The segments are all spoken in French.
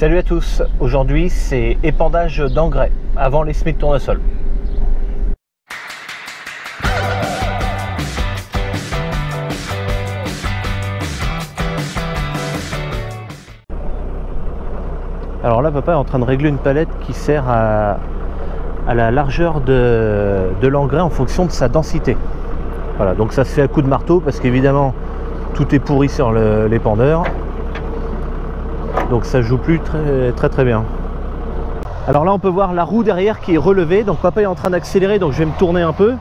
Salut à tous, aujourd'hui c'est épandage d'engrais avant les semis de tournesol. Alors là papa est en train de régler une palette qui sert à la largeur de l'engrais en fonction de sa densité. Voilà, donc ça se fait à coup de marteau parce qu'évidemment tout est pourri sur l'épandeur. Donc ça joue plus très bien. Alors là on peut voir la roue derrière qui est relevée. Donc papa est en train d'accélérer, donc je vais me tourner un peu.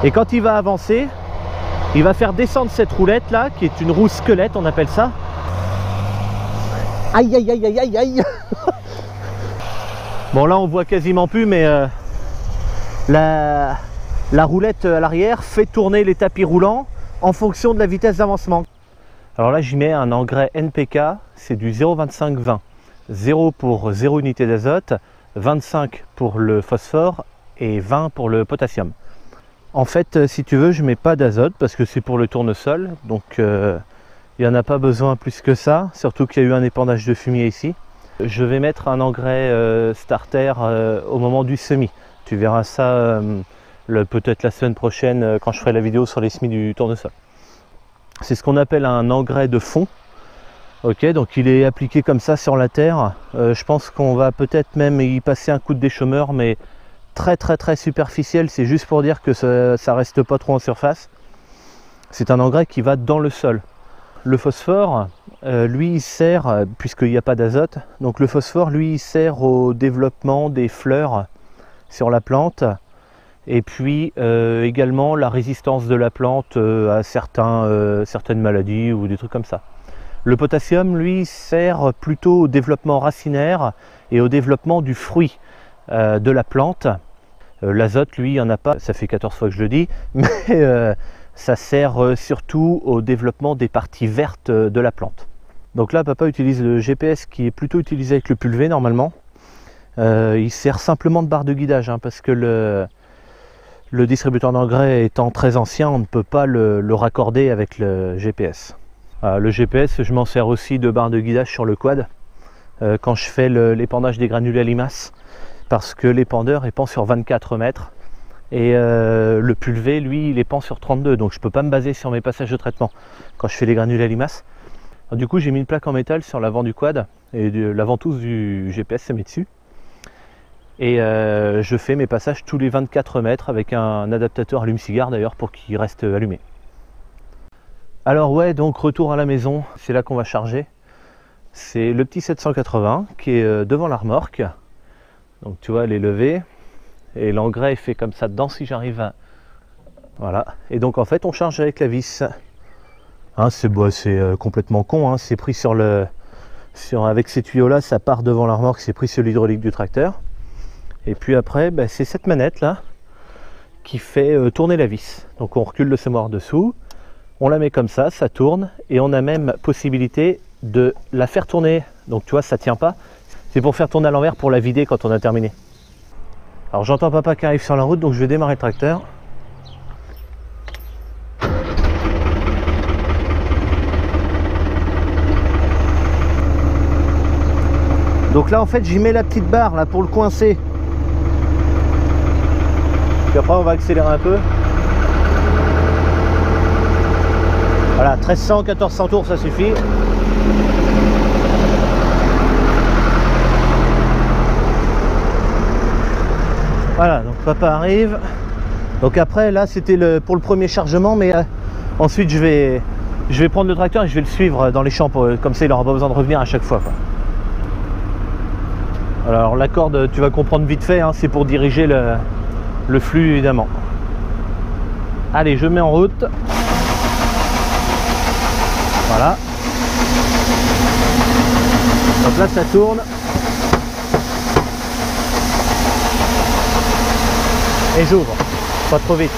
Et quand il va avancer, il va faire descendre cette roulette là, qui est une roue squelette, on appelle ça. Aïe aïe aïe aïe aïe aïe. Bon là on voit quasiment plus, mais la roulette à l'arrière fait tourner les tapis roulants en fonction de la vitesse d'avancement. Alors là j'y mets un engrais NPK, c'est du 0,25-20. 0 pour 0 unité d'azote, 25 pour le phosphore et 20 pour le potassium. En fait si tu veux je mets pas d'azote parce que c'est pour le tournesol, donc il n'y en a pas besoin plus que ça, surtout qu'il y a eu un épandage de fumier ici. Je vais mettre un engrais starter au moment du semis. Tu verras ça peut-être la semaine prochaine quand je ferai la vidéo sur les semis du tournesol. C'est ce qu'on appelle un engrais de fond. Ok, donc il est appliqué comme ça sur la terre. Je pense qu'on va peut-être même y passer un coup de déchaumeur, mais très superficiel. C'est juste pour dire que ça reste pas trop en surface. C'est un engrais qui va dans le sol. Le phosphore, lui, il sert, puisqu'il n'y a pas d'azote, donc le phosphore, lui, il sert au développement des fleurs sur la plante, et puis également la résistance de la plante à certaines maladies ou des trucs comme ça. Le potassium, lui, sert plutôt au développement racinaire et au développement du fruit de la plante. L'azote, lui, il n'y en a pas, ça fait 14 fois que je le dis, mais ça sert surtout au développement des parties vertes de la plante. Donc là, papa utilise le GPS qui est plutôt utilisé avec le pulvé normalement. Il sert simplement de barre de guidage, hein, parce que le distributeur d'engrais étant très ancien, on ne peut pas le raccorder avec le GPS. Le GPS, je m'en sers aussi de barre de guidage sur le quad quand je fais l'épandage des granulés à limaces, parce que l'épandeur épand sur 24 mètres. Et le pulvé, lui, il épand sur 32, donc je ne peux pas me baser sur mes passages de traitement quand je fais les granulés à limaces. Alors, du coup, j'ai mis une plaque en métal sur l'avant du quad et la ventouse du GPS se met dessus. Et je fais mes passages tous les 24 mètres avec un adaptateur allume-cigare d'ailleurs pour qu'il reste allumé. Alors ouais, donc retour à la maison, c'est là qu'on va charger. C'est le petit 780 qui est devant la remorque. Donc tu vois, elle est levée. Et l'engrais est fait comme ça dedans si j'arrive à... Voilà. Et donc en fait on charge avec la vis. Hein, c'est complètement con, hein. C'est pris avec ces tuyaux là, ça part devant la remorque, c'est pris sur l'hydraulique du tracteur. Et puis après c'est cette manette là qui fait tourner la vis. Donc on recule le semoir dessous, on la met comme ça tourne, et on a même possibilité de la faire tourner. Donc tu vois, ça tient pas, c'est pour faire tourner à l'envers pour la vider quand on a terminé. Alors j'entends papa qui arrive sur la route, donc je vais démarrer le tracteur. Donc là en fait j'y mets la petite barre là pour le coincer. Puis après on va accélérer un peu. Voilà, 1300, 1400 tours ça suffit. Voilà, donc papa arrive. Donc après là c'était pour le premier chargement, mais ensuite je vais prendre le tracteur et je vais le suivre dans les champs, comme ça il n'aura pas besoin de revenir à chaque fois, quoi. Alors la corde, tu vas comprendre vite fait, hein, c'est pour diriger le flux évidemment. Allez, je mets en route. Voilà. Donc là ça tourne. Et j'ouvre, pas trop vite.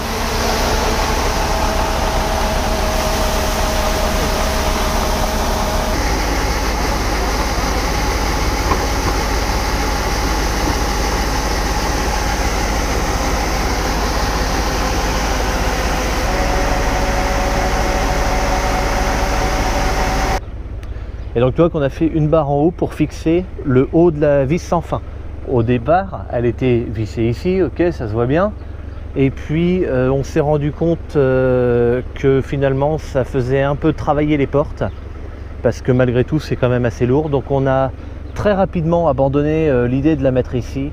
Et donc tu vois qu'on a fait une barre en haut pour fixer le haut de la vis sans fin. Au départ, elle était vissée ici, ok, ça se voit bien. Et puis on s'est rendu compte que finalement ça faisait un peu travailler les portes, parce que malgré tout c'est quand même assez lourd. Donc on a très rapidement abandonné l'idée de la mettre ici,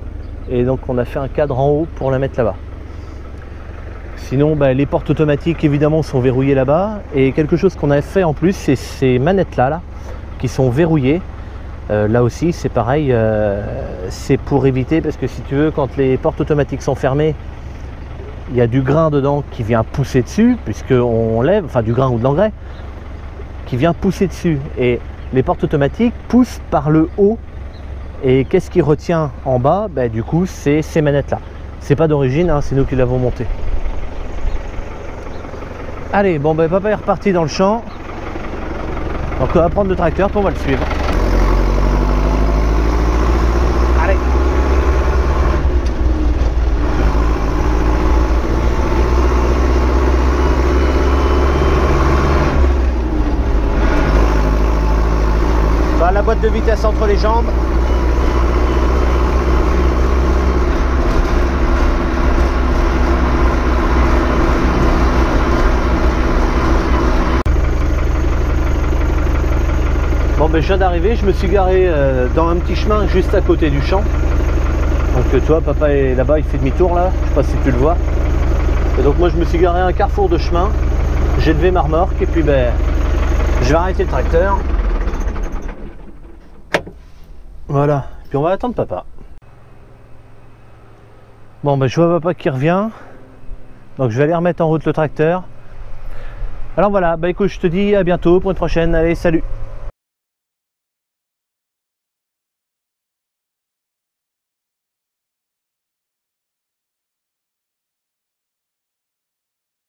et donc on a fait un cadre en haut pour la mettre là-bas. Sinon les portes automatiques évidemment sont verrouillées là-bas, et quelque chose qu'on a fait en plus, c'est ces manettes là qui sont verrouillées. Là aussi c'est pareil, c'est pour éviter, parce que si tu veux, quand les portes automatiques sont fermées, il y a du grain dedans qui vient pousser dessus, puisqu'on lève, enfin du grain ou de l'engrais qui vient pousser dessus, et les portes automatiques poussent par le haut. Et qu'est-ce qui retient en bas? Du coup c'est ces manettes là. C'est pas d'origine, hein, c'est nous qui l'avons monté. Allez, bon papa est reparti dans le champ, donc on va prendre le tracteur puis on va le suivre. Allez. La boîte de vitesse entre les jambes. Bon je viens d'arriver, je me suis garé dans un petit chemin juste à côté du champ. Donc tu vois, papa est là-bas, il fait demi-tour là, je sais pas si tu le vois. Et donc moi je me suis garé à un carrefour de chemin, j'ai levé ma remorque et puis je vais arrêter le tracteur. Voilà, puis on va attendre papa. Bon je vois papa qui revient, donc je vais aller remettre en route le tracteur. Alors voilà, écoute, je te dis à bientôt pour une prochaine, allez salut.